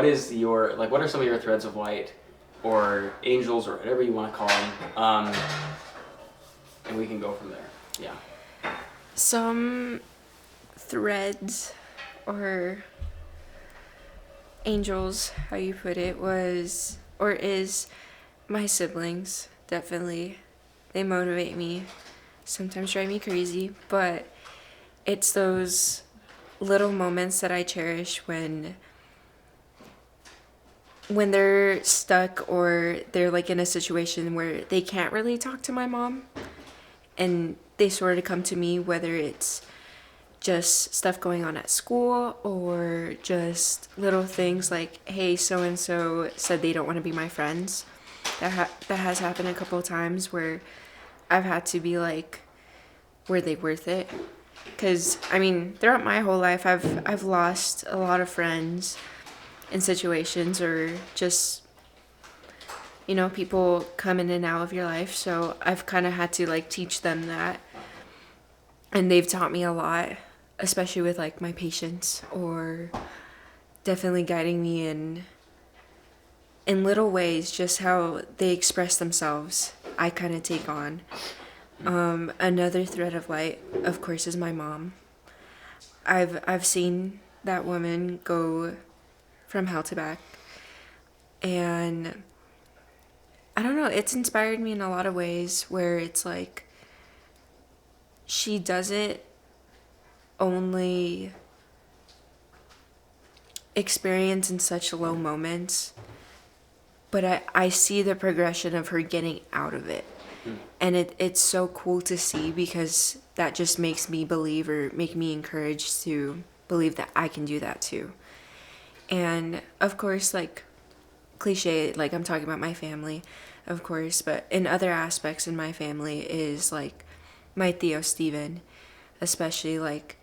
what are some of your threads of light, or angels, or whatever you want to call them, and we can go from there. Yeah. Some threads or angels, how you put it, was or is my siblings. Definitely. They motivate me, sometimes drive me crazy, but it's those little moments that I cherish when they're stuck or they're like in a situation where they can't really talk to my mom, and they sort of come to me, whether it's just stuff going on at school or just little things like, hey, so and so said they don't want to be my friends. That has happened a couple of times where I've had to be like, were they worth it? Because I mean, throughout my whole life, I've lost a lot of friends in situations, or just, people come in and out of your life. So I've kind of had to like teach them that, and they've taught me a lot, especially with like my patience, or definitely guiding me in little ways, just how they express themselves. I kind of take on. Another thread of light, of course, is my mom. I've seen that woman go from hell to back, and I don't know, it's inspired me in a lot of ways, where it's like she doesn't only experience in such low moments, but I see the progression of her getting out of it. And it's so cool to see, because that just makes me believe, or make me encouraged to believe that I can do that too. And of course, like, cliche, like I'm talking about my family, of course, but in other aspects in my family is like my Theo Steven, especially, like,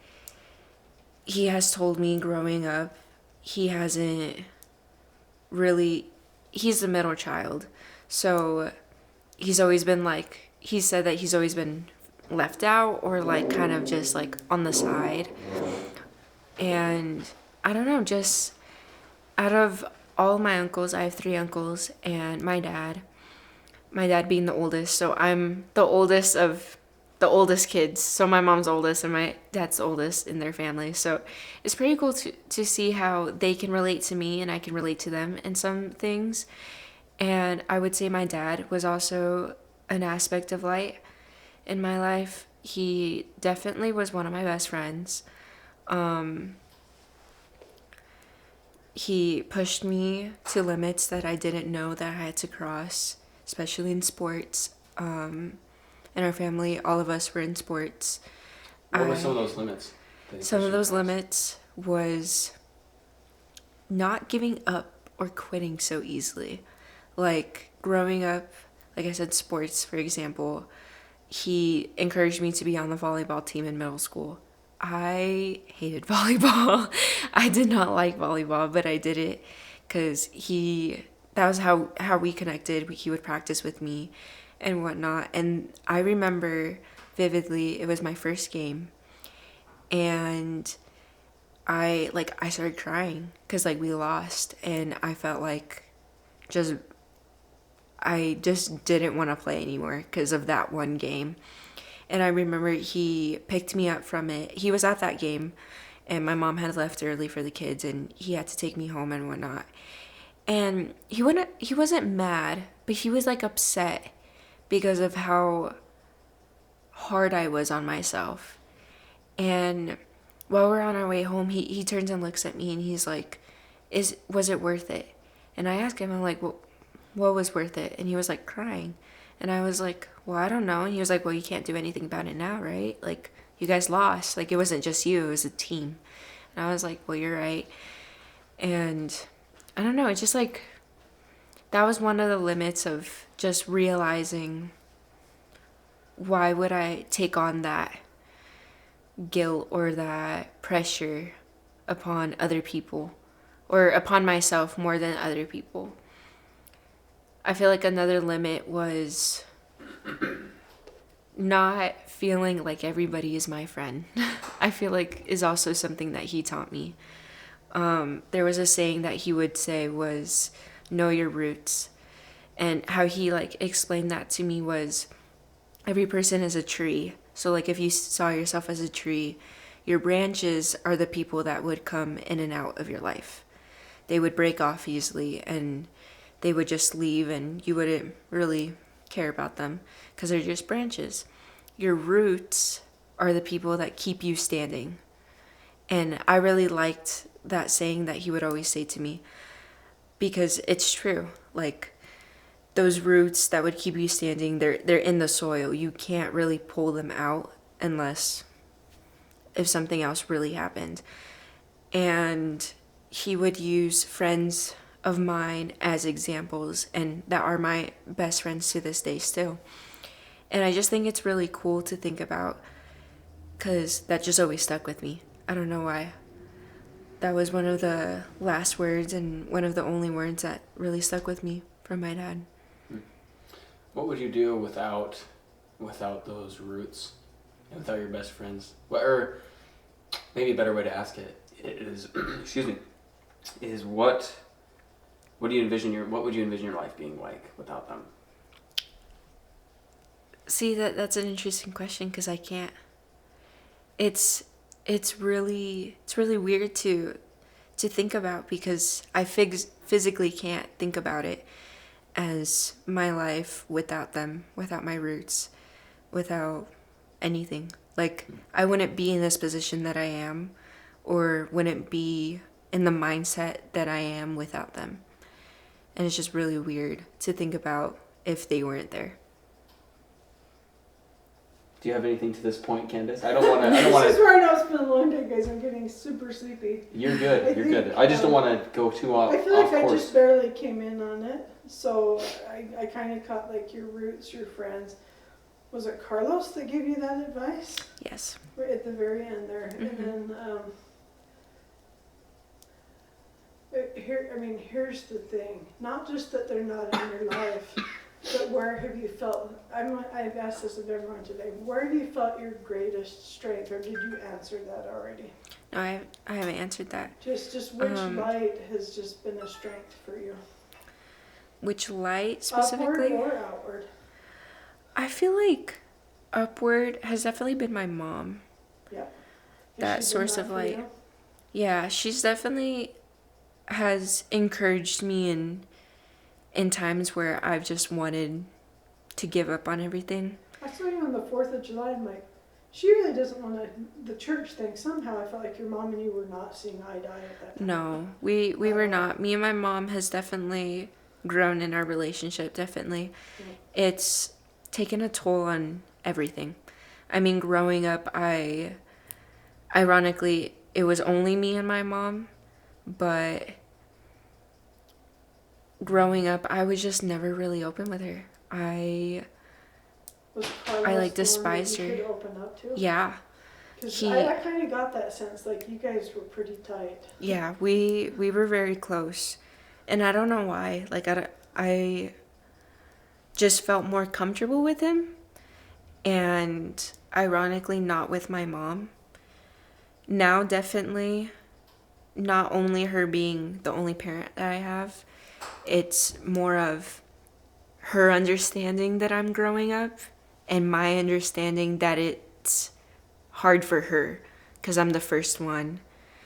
he has told me growing up, he hasn't really, he's the middle child. So he's always been like, he said that he's always been left out, or like kind of just like on the side. And I don't know, just out of all my uncles, I have 3 uncles, and my dad being the oldest. So I'm the oldest of the oldest kids. So my mom's oldest and my dad's the oldest in their family. So it's pretty cool to see how they can relate to me and I can relate to them in some things. And I would say my dad was also an aspect of light in my life. He definitely was one of my best friends. He pushed me to limits that I didn't know that I had to cross, especially in sports. In our family, all of us were in sports. What were some of those limits? Some of those limits was not giving up or quitting so easily. Like, growing up, like I said, sports, for example, he encouraged me to be on the volleyball team in middle school. I hated volleyball. I did not like volleyball, but I did it because that was how we connected. He would practice with me and whatnot. And I remember vividly, it was my first game, and I started crying because like we lost, and I felt like I just didn't want to play anymore because of that one game. And I remember he picked me up from it. He was at that game, and my mom had left early for the kids, and he had to take me home and whatnot. And he wasn't mad, but he was like upset because of how hard I was on myself. And while we're on our way home, he turns and looks at me, and he's like, was it worth it? And I asked him, I'm like, what was worth it? And he was like crying. And I was like, well, I don't know. And he was like, well, you can't do anything about it now, right? Like, you guys lost. Like, it wasn't just you, it was a team. And I was like, well, you're right. And I don't know, it's just like, that was one of the limits of just realizing, why would I take on that guilt or that pressure upon other people, or upon myself more than other people. I feel like another limit was not feeling like everybody is my friend. I feel like is also something that he taught me. there was a saying that he would say was, know your roots. And how he like explained that to me was, every person is a tree. So like if you saw yourself as a tree, your branches are the people that would come in and out of your life. They would break off easily and they would just leave and you wouldn't really care about them because they're just branches. Your roots are the people that keep you standing. And I really liked that saying that he would always say to me because it's true. Like those roots that would keep you standing, they're in the soil. You can't really pull them out unless if something else really happened. And he would use friends of mine as examples, and that are my best friends to this day still. And I just think it's really cool to think about because that just always stuck with me. I don't know why. That was one of the last words and one of the only words that really stuck with me from my dad. What would you do without those roots and without your best friends? Or maybe a better way to ask it is, excuse me, is what would you envision your life being like without them? See, that's an interesting question because I can't. It's really weird to think about because I physically can't think about it as my life without them, without my roots, without anything. Like I wouldn't be in this position that I am, or wouldn't be in the mindset that I am without them. And it's just really weird to think about if they weren't there. Do you have anything to this point, Candace? I don't want to. This is where I know it's been a long day, guys. I'm getting super sleepy. You're good. You're good. I just don't want to go too off. I feel like off I course. just barely came in on it, so I kind of caught like your roots, your friends. Was it Carlos that gave you that advice? Yes. Right at the very end there, Mm-hmm. and then here's the thing. Not just that they're not in your life. But where have you felt, I've asked this of everyone today, where have you felt your greatest strength, or did you answer that already? No, I haven't answered that. Just which light has just been a strength for you? Which light specifically? Upward or outward? I feel like upward has definitely been my mom. Yeah. That source of light. Yeah, she's definitely has encouraged me in times where I've just wanted to give up on everything. I saw you on the 4th of July, I'm like, she really doesn't want to, the church thing. Somehow I felt like your mom and you were not seeing eye to eye at that time. No, we were not. Me and my mom has definitely grown in our relationship, definitely. Yeah. It's taken a toll on everything. I mean, growing up, ironically, it was only me and my mom, but growing up, I was just never really open with her. I despised her. You could open up to? Yeah. Because I kind of got that sense, like you guys were pretty tight. Yeah, we were very close. And I don't know why. Like, I just felt more comfortable with him. And ironically, not with my mom. Now, definitely, not only her being the only parent that I have, it's more of her understanding that I'm growing up and my understanding that it's hard for her because I'm the first one.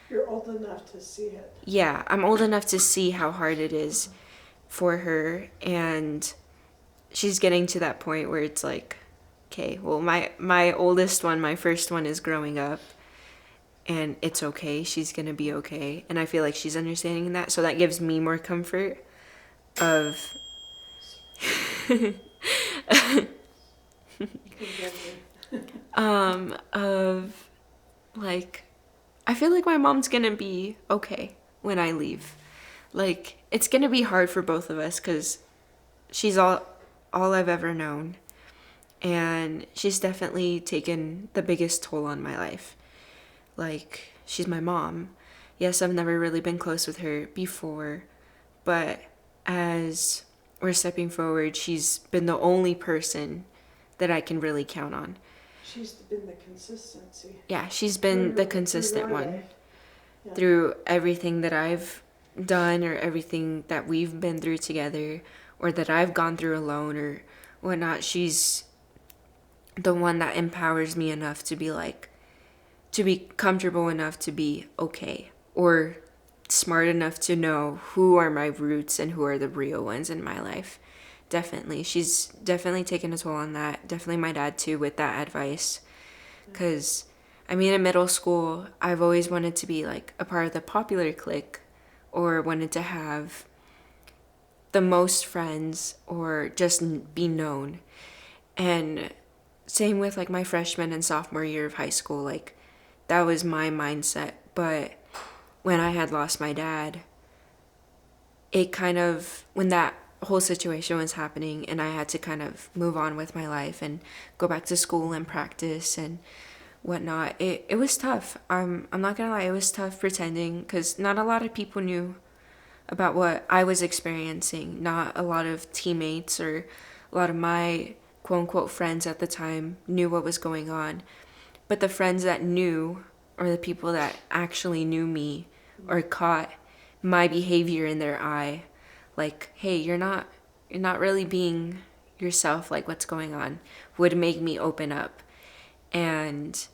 You're old enough to see it. Yeah, I'm old enough to see how hard it is for her, and she's getting to that point where it's like, okay, well, my oldest one, my first one is growing up, and it's okay. She's going to be okay, and I feel like she's understanding that, so that gives me more comfort of... of like, I feel like my mom's gonna be okay when I leave. Like, it's gonna be hard for both of us because she's all I've ever known, and she's definitely taken the biggest toll on my life. Like, she's my mom. Yes, I've never really been close with her before, but as we're stepping forward, she's been the only person that I can really count on. She's been the consistency. Yeah, she's been the consistent one. Yeah. through everything that I've done or everything that we've been through together or that I've gone through alone or whatnot. She's the one that empowers me enough to be like, to be comfortable enough to be okay or smart enough to know who are my roots and who are the real ones in my life. Definitely. She's definitely taken a toll on that. Definitely my dad too with that advice. Because, I mean, in middle school, I've always wanted to be like a part of the popular clique or wanted to have the most friends or just be known. And same with like my freshman and sophomore year of high school, like that was my mindset. But when I had lost my dad, it kind of, when that whole situation was happening and I had to kind of move on with my life and go back to school and practice and whatnot, it was tough. I'm not gonna lie, it was tough pretending because not a lot of people knew about what I was experiencing. Not a lot of teammates or a lot of my quote unquote friends at the time knew what was going on. But the friends that knew, or the people that actually knew me or caught my behavior in their eye, like, hey, you're not really being yourself, like what's going on, would make me open up. And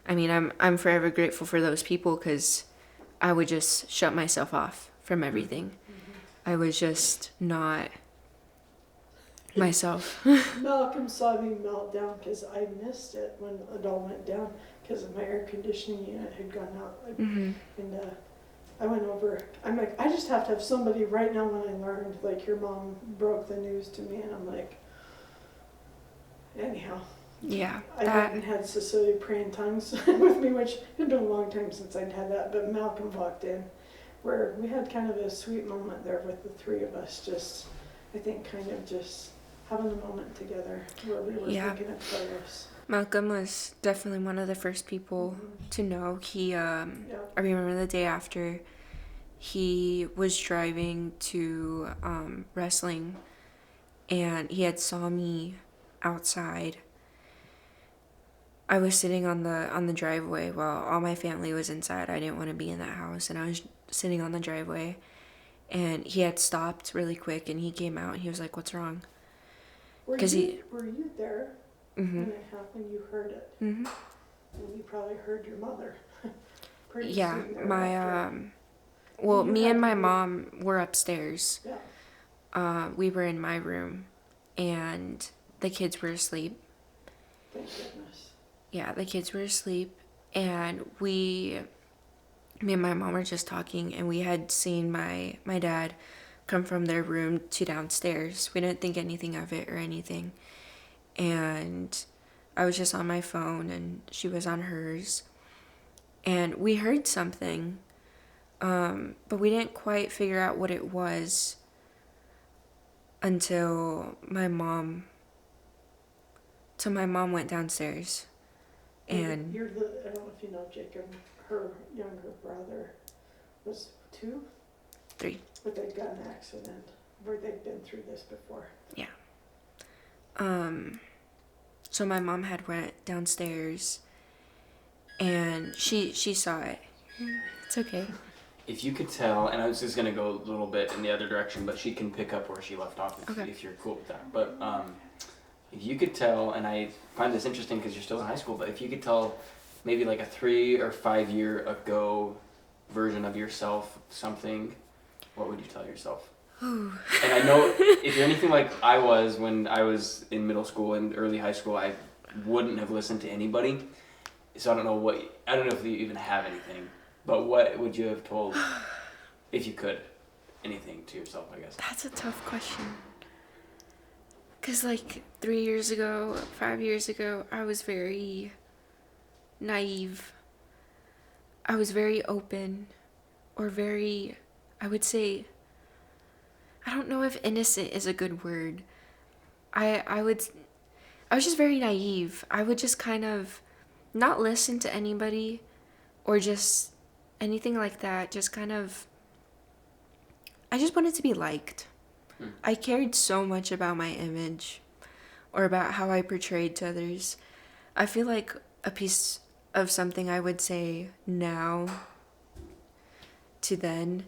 I mean, I'm forever grateful for those people because I would just shut myself off from everything. I was just not myself. Malcolm saw me melt down because I missed it when it all went down because my air conditioning unit had gone out. And I went over, I'm like, I just have to have somebody right now when I learned, like, your mom broke the news to me, and I'm like, anyhow. Yeah. I hadn't had Cecilia praying tongues with me, which had been a long time since I'd had that, but Malcolm walked in, where we had kind of a sweet moment there with the three of us, just, I think, kind of just having a moment together where we were thinking of Carlos. Malcolm was definitely one of the first people to know. He, I remember the day after, he was driving to wrestling, and he had saw me outside. I was sitting on the driveway while all my family was inside. I didn't want to be in that house, and I was sitting on the driveway, and he had stopped really quick, and he came out, and he was like, "What's wrong?" Were you there when it happened? You heard it. Mm-hmm. And you probably heard your mother. Yeah, well, me and my mom were upstairs. Yeah. We were in my room, and the kids were asleep. Thank goodness. Yeah, the kids were asleep, and me and my mom were just talking, and we had seen my dad come from their room to downstairs. We didn't think anything of it or anything. And I was just on my phone, and she was on hers. And we heard something, but we didn't quite figure out what it was until my mom went downstairs. And I don't know if you know Jacob, her younger brother was 2? 3. With a gun accident where they'd been through this before. Yeah. So my mom had went downstairs, and she saw it. It's okay. If you could tell, and I was just gonna go a little bit in the other direction, but she can pick up where she left off if you're cool with that. But if you could tell, and I find this interesting because you're still in high school, but if you could tell maybe like a 3 or 5 year ago version of yourself something, what would you tell yourself? And I know if you're anything like I was when I was in middle school and early high school, I wouldn't have listened to anybody. So I don't know if you even have anything, but what would you have told, if you could, anything to yourself, I guess? That's a tough question. Because like 3 years ago, 5 years ago, I was very naive. I was very open, or very, I would say, I don't know if innocent is a good word. I was just very naive. I would just kind of not listen to anybody or just anything like that. Just kind of, I just wanted to be liked. I cared so much about my image or about how I portrayed to others. I feel like a piece of something I would say now to then,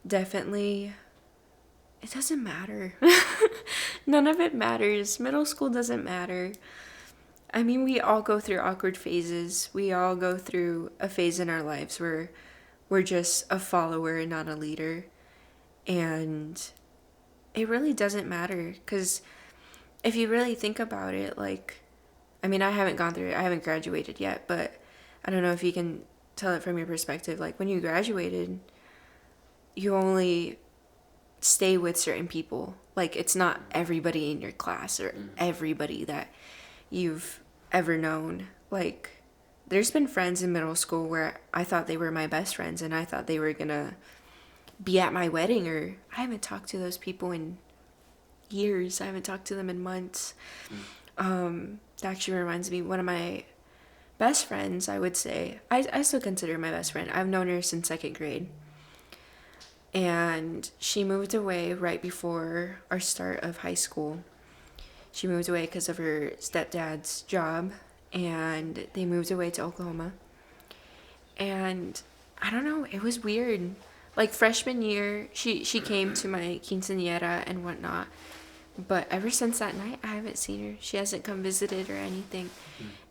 definitely, it doesn't matter. None of it matters. Middle school doesn't matter. I mean, we all go through awkward phases. We all go through a phase in our lives where we're just a follower and not a leader. And it really doesn't matter, because if you really think about it, like, I mean, I haven't gone through it. I haven't graduated yet, but I don't know if you can tell it from your perspective. Like, when you graduated, you only stay with certain people. Like, it's not everybody in your class or everybody that you've ever known. Like, there's been friends in middle school where I thought they were my best friends and I thought they were gonna be at my wedding, or I haven't talked to those people in years. I haven't talked to them in months. That actually reminds me, one of my best friends, I would say, I still consider her my best friend. I've known her since 2nd grade. And she moved away right before our start of high school. She moved away because of her stepdad's job, and they moved away to Oklahoma. And I don't know, it was weird. Like, freshman year, she came to my quinceañera and whatnot. But ever since that night, I haven't seen her. She hasn't come visited or anything.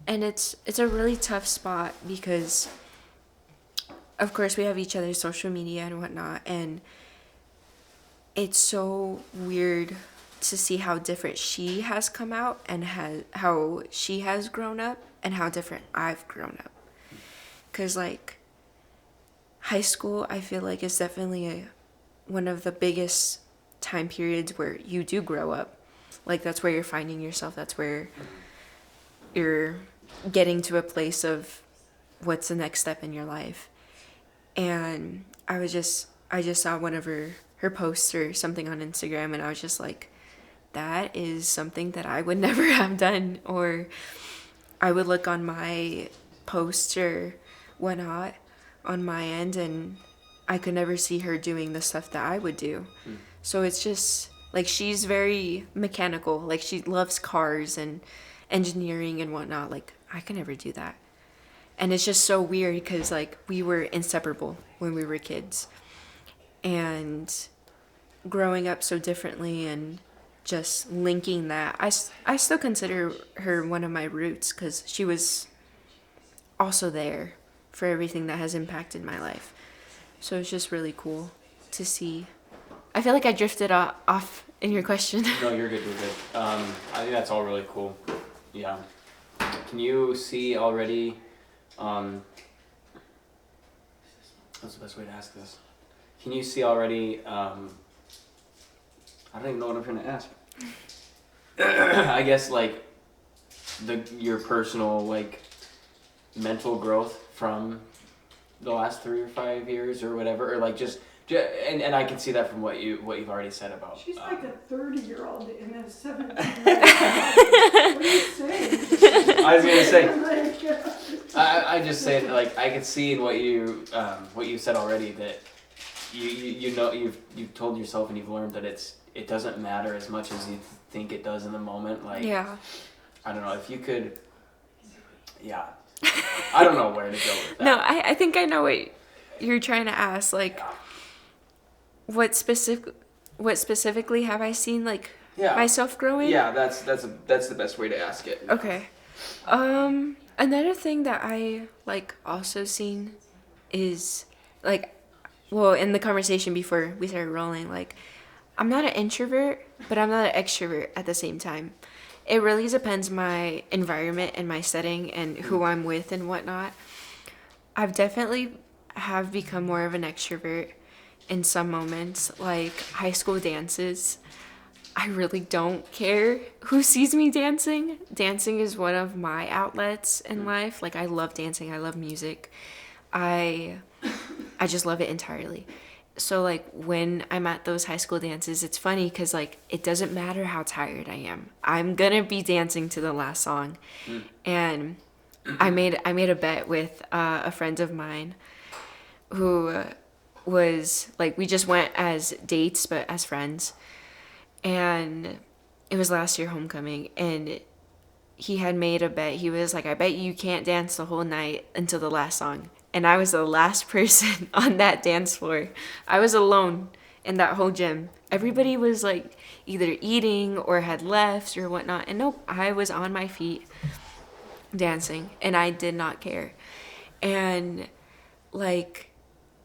And it's a really tough spot because, of course, we have each other's social media and whatnot. And it's so weird to see how different she has come out and how she has grown up and how different I've grown up. Because, like, high school, I feel like, is definitely one of the biggest time periods where you do grow up. Like, that's where you're finding yourself. That's where you're getting to a place of what's the next step in your life. And I just saw one of her posts or something on Instagram, and I was just like, that is something that I would never have done. Or I would look on my posts or whatnot on my end, and I could never see her doing the stuff that I would do. So it's just, like, she's very mechanical. Like, she loves cars and engineering and whatnot. Like, I could never do that. And it's just so weird because, like, we were inseparable when we were kids. And growing up so differently and just linking that, I still consider her one of my roots because she was also there for everything that has impacted my life. So it's just really cool to see. I feel like I drifted off in your question. No, you're good. You're good. I think that's all really cool. Yeah. Can you see already? What's the best way to ask this? Can you see already? I don't even know what I'm trying to ask. I guess, like, your personal, like, mental growth from the last 3 or 5 years or whatever, or like just and I can see that from what you've already said about. She's like a 30-year-old in a 17-year-old. What are you saying? I was gonna say. Like, I just say, like, I could see in what you said already that you know you've told yourself and you've learned that it doesn't matter as much as you think it does in the moment. Like, Yeah. I don't know if you could. Yeah. I don't know where to go with that. No, I think I know what you're trying to ask. Like, what specifically have I seen, like, myself growing? Yeah, that's the best way to ask it. Okay. Another thing that I, like, also seen is, like, well, in the conversation before we started rolling, like, I'm not an introvert, but I'm not an extrovert at the same time. It really depends my environment and my setting and who I'm with and whatnot. I've definitely have become more of an extrovert in some moments, like high school dances. I really don't care who sees me dancing. Dancing is one of my outlets in life. Like, I love dancing. I love music. I just love it entirely. So, like, when I'm at those high school dances, it's funny because, like, it doesn't matter how tired I am. I'm gonna be dancing to the last song. And I made a bet with a friend of mine who was, like, we just went as dates, but as friends. And it was last year homecoming, and he had made a bet. He was like, I bet you can't dance the whole night until the last song. and I was the last person on that dance floor. I was alone in that whole gym. Everybody was like either eating or had left or whatnot. And nope, I was on my feet dancing and I did not care. And like,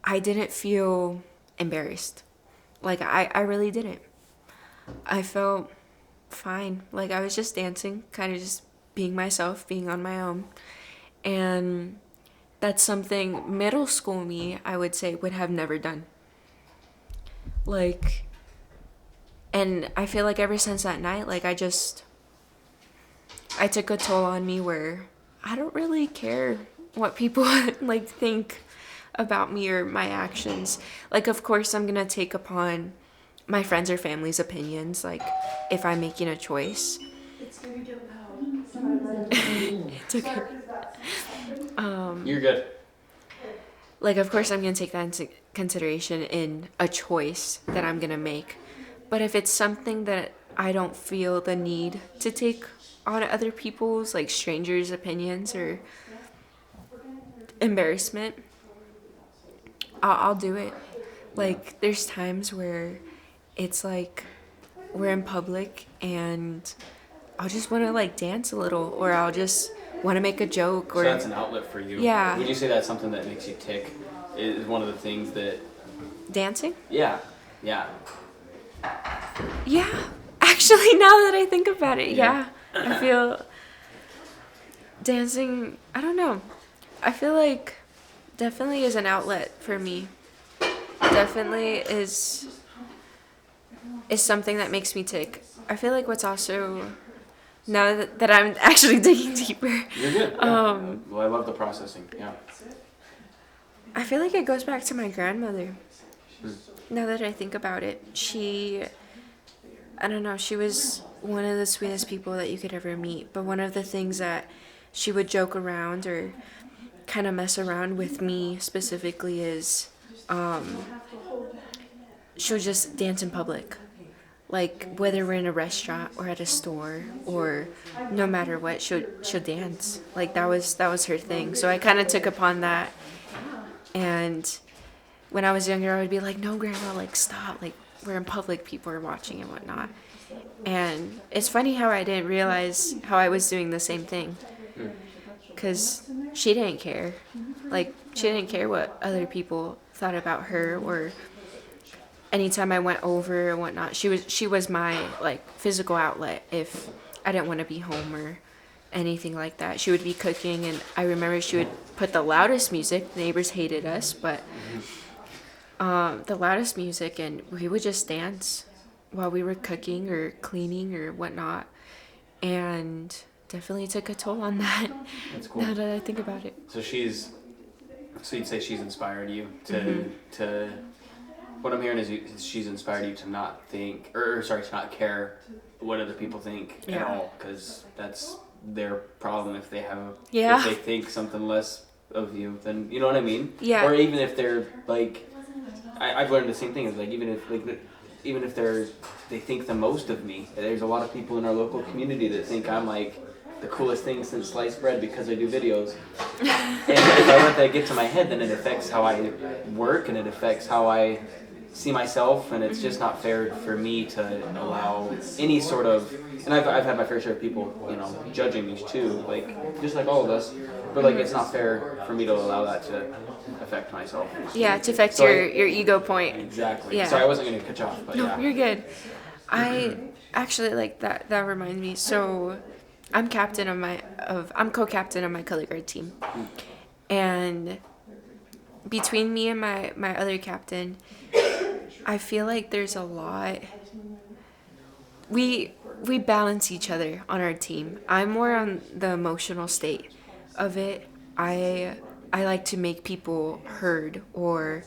I didn't feel embarrassed. Like, I really didn't. I felt fine. Like, I was just dancing, kind of just being myself, being on my own. And that's something middle school me, I would say, would have never done. Like, and I feel like ever since that night, like, I took a toll on me where I don't really care what people like think about me or my actions. Like, of course, I'm gonna take upon my friends or family's opinions, like, if I'm making a choice. It's gonna get loud. It's okay. You're good. Like, of course, I'm gonna take that into consideration in a choice that I'm gonna make. But if it's something that I don't feel the need to take on other people's, like, strangers' opinions or embarrassment, I'll do it. Like, there's times where it's like we're in public and I'll just want to like dance a little, or I'll just want to make a joke. Or So that's an outlet for you. Yeah. Would you say that's something that makes you tick? Is one of the things that. Dancing? Yeah. Yeah. Yeah. Actually, now that I think about it, Yeah. yeah. I feel dancing, I don't know. I feel like definitely is an outlet for me. Definitely is something that makes me tick. I feel like what's also, now that I'm actually digging deeper, You're good. Yeah. Well, I love the processing. Yeah. I feel like it goes back to my grandmother. Now that I think about it, I don't know, she was one of the sweetest people that you could ever meet. But one of the things that she would joke around or kind of mess around with me specifically is she'll just dance in public. Like, whether we're in a restaurant or at a store or no matter what, she'll dance. Like, that was her thing. So I kind of took upon that. And when I was younger, I would be like, no, Grandma, like, stop. Like, we're in public, people are watching and whatnot. And it's funny how I didn't realize how I was doing the same thing. Because she didn't care. Like, she didn't care what other people thought about her, or anytime I went over and whatnot, she was my, like, physical outlet if I didn't want to be home or anything like that. She would be cooking, and I remember she would put the loudest music. The neighbors hated us, but the loudest music, and we would just dance while we were cooking or cleaning or whatnot. And definitely took a toll on that. That's cool. Now that I think about it. So you'd say she's inspired you to. What I'm hearing is she's inspired you to not think, to not care what other people think at all, because that's their problem. If they if they think something less of you, then you know what I mean. Yeah. Or even if they're like, I've learned the same thing. Is like even if they think the most of me. There's a lot of people in our local community that think I'm like the coolest thing since sliced bread because I do videos. And if I let that get to my head, then it affects how I work and it affects how I see myself, and it's just not fair for me to allow any sort of, and I've had my fair share of people, judging me too, like, just like all of us, but like, it's not fair for me to allow that to affect myself. Yeah, to affect your ego point. Exactly. Yeah. Sorry, I wasn't going to cut you off, but No, yeah. you're good. I actually, like, that reminds me. So I'm co-captain of my color guard team. And between me and my other captain, I feel like there's a lot. We balance each other on our team. I'm more on the emotional state of it. I like to make people heard, or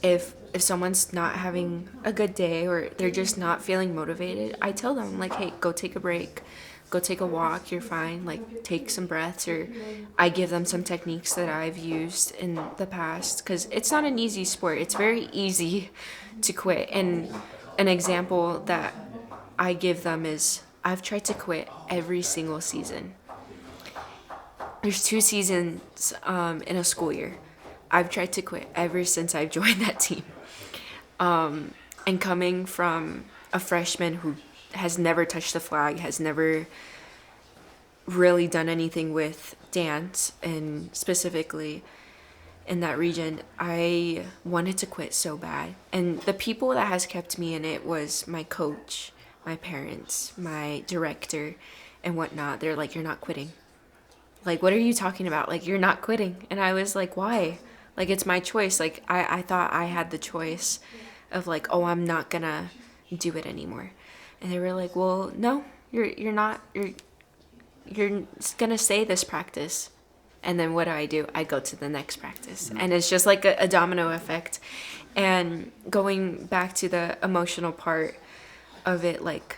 if someone's not having a good day or they're just not feeling motivated, I tell them, like, hey, go take a break, go take a walk, you're fine, like, take some breaths. Or I give them some techniques that I've used in the past, because it's not an easy sport. It's very easy to quit. And an example that I give them is I've tried to quit every single season. There's 2 seasons in a school year. I've tried to quit ever since I joined that team. And coming from a freshman who has never touched the flag, has never really done anything with dance, and specifically in that region, I wanted to quit so bad. And the people that has kept me in it was my coach, my parents, my director, and whatnot. They're like, you're not quitting. Like, what are you talking about? Like, you're not quitting. And I was like, why? Like, it's my choice. Like, I thought I had the choice of like, oh, I'm not gonna do it anymore. And they were like, well, no, you're not. You're gonna stay this practice. And then what do? I go to the next practice. And it's just like a domino effect. And going back to the emotional part of it, like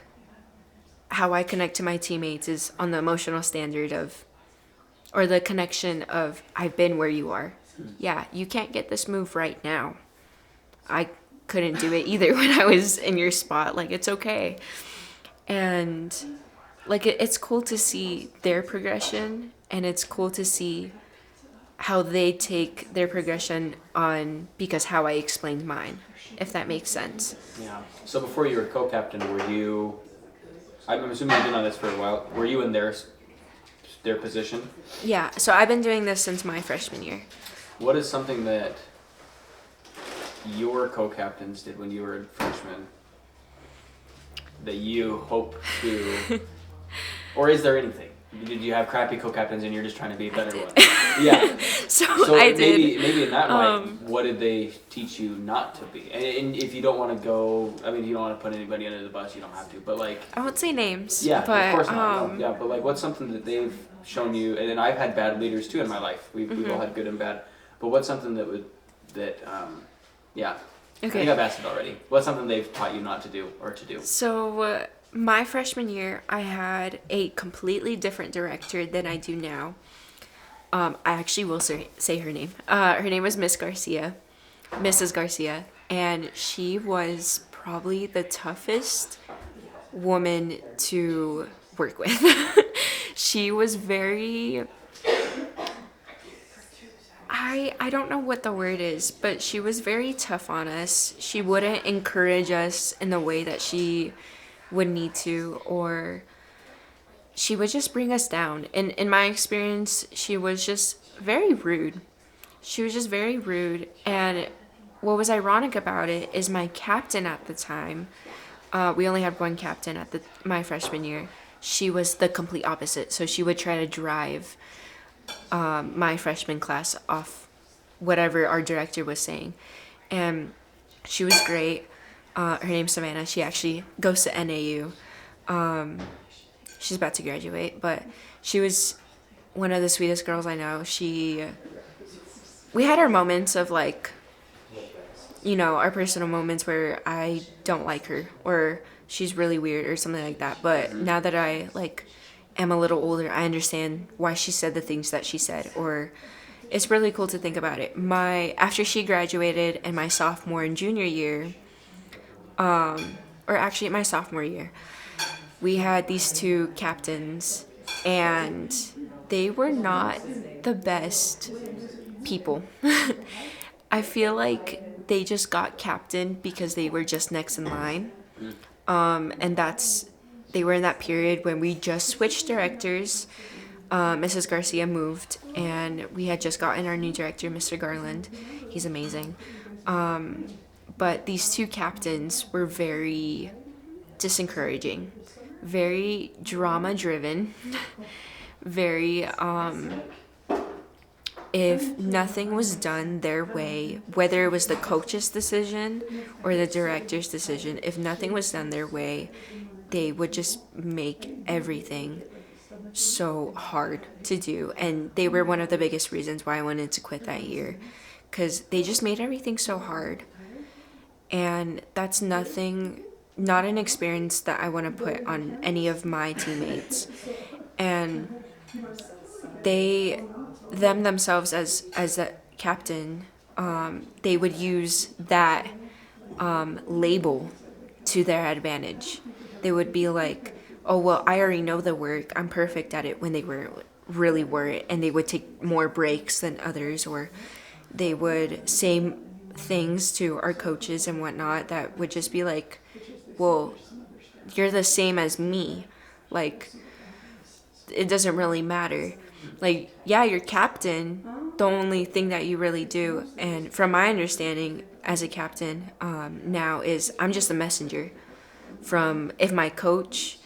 how I connect to my teammates is on the emotional standard of, or the connection of, I've been where you are. Yeah, you can't get this move right now. I couldn't do it either when I was in your spot. Like, it's okay. And like, it's cool to see their progression, and it's cool to see how they take their progression on because how I explained mine, if that makes sense. Yeah. So before you were co-captain, were you, I'm assuming you've been on this for a while, were you in their position? Yeah, so I've been doing this since my freshman year. What is something that your co-captains did when you were a freshman that you hope to, or is there anything? Did you have crappy co-captains and you're just trying to be a better one? Yeah. So I did. Maybe in that light, what did they teach you not to be? And if you don't want to go, I mean, if you don't want to put anybody under the bus, you don't have to. But like, I won't say names. yeah, but, of course not. No. Yeah, but like, what's something that they've shown you? And I've had bad leaders too in my life. We've all had good and bad. But what's something yeah. Okay. I think I've asked it already. What's something they've taught you not to do or to do? So my freshman year, I had a completely different director than I do now. I actually will say her name. Her name was Mrs. Garcia, and she was probably the toughest woman to work with. She was very, I don't know what the word is, but she was very tough on us. She wouldn't encourage us in the way that she would need to, or she would just bring us down. And in my experience, she was just very rude. And what was ironic about it is my captain at the time, we only had one captain at my freshman year. She was the complete opposite. So she would try to drive my freshman class off whatever our director was saying. And she was great. Her name's Savannah. She actually goes to NAU. She's about to graduate, but she was one of the sweetest girls I know. We had our moments of like, our personal moments where I don't like her or she's really weird or something like that. But now that I like am a little older, I understand why she said the things that she said, or it's really cool to think about it. After she graduated and my sophomore and junior year, or actually my sophomore year, we had these two captains, and they were not the best people. I feel like they just got captained because they were just next in line. And they were in that period when we just switched directors. Mrs. Garcia moved, and we had just gotten our new director, Mr. Garland. He's amazing. But these two captains were very disencouraging, very drama-driven, very, if nothing was done their way, whether it was the coach's decision or the director's decision, if nothing was done their way, they would just make everything so hard to do. And they were one of the biggest reasons why I wanted to quit that year, because they just made everything so hard. And that's not an experience that I want to put on any of my teammates. And themselves as a captain, they would use that label to their advantage. They would be like, oh, well, I already know the work, I'm perfect at it, when they really weren't, and they would take more breaks than others, or they would say things to our coaches and whatnot that would just be like, well, you're the same as me. Like, it doesn't really matter. Like, yeah, you're captain. The only thing that you really do, and from my understanding as a captain now, is I'm just a messenger. From if my coach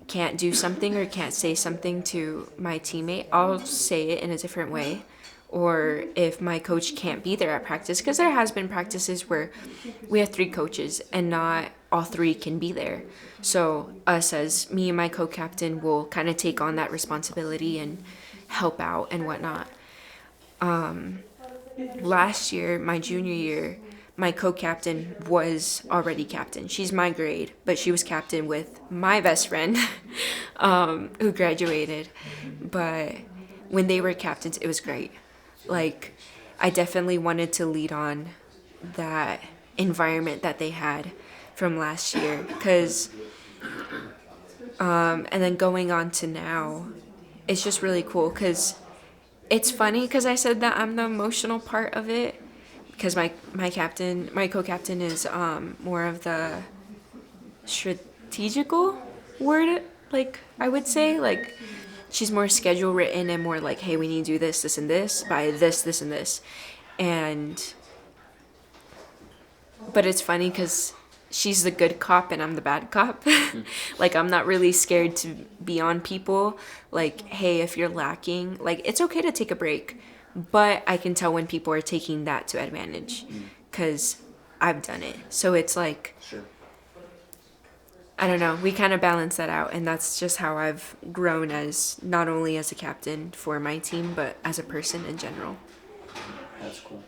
can't do something or can't say something to my teammate, I'll say it in a different way. Or if my coach can't be there at practice, because there has been practices where we have 3 coaches and not all 3 can be there. So us, as me and my co-captain, will kind of take on that responsibility and help out and whatnot. Last year, my junior year, my co-captain was already captain. She's my grade, but she was captain with my best friend who graduated. But when they were captains, it was great. Like, I definitely wanted to lead on that environment that they had from last year. Because, and then going on to now, it's just really cool because it's funny because I said that I'm the emotional part of it because my co-captain is more of the strategical word, like I would say, like she's more schedule written and more like, hey, we need to do this, this, and this by this, and this, and but it's funny because she's the good cop and I'm the bad cop. Like, I'm not really scared to be on people. Like, hey, if you're lacking, like, it's okay to take a break. But I can tell when people are taking that to advantage because I've done it. So it's like, Sure. I don't know. We kind of balance that out. And that's just how I've grown as not only as a captain for my team, but as a person in general. That's cool.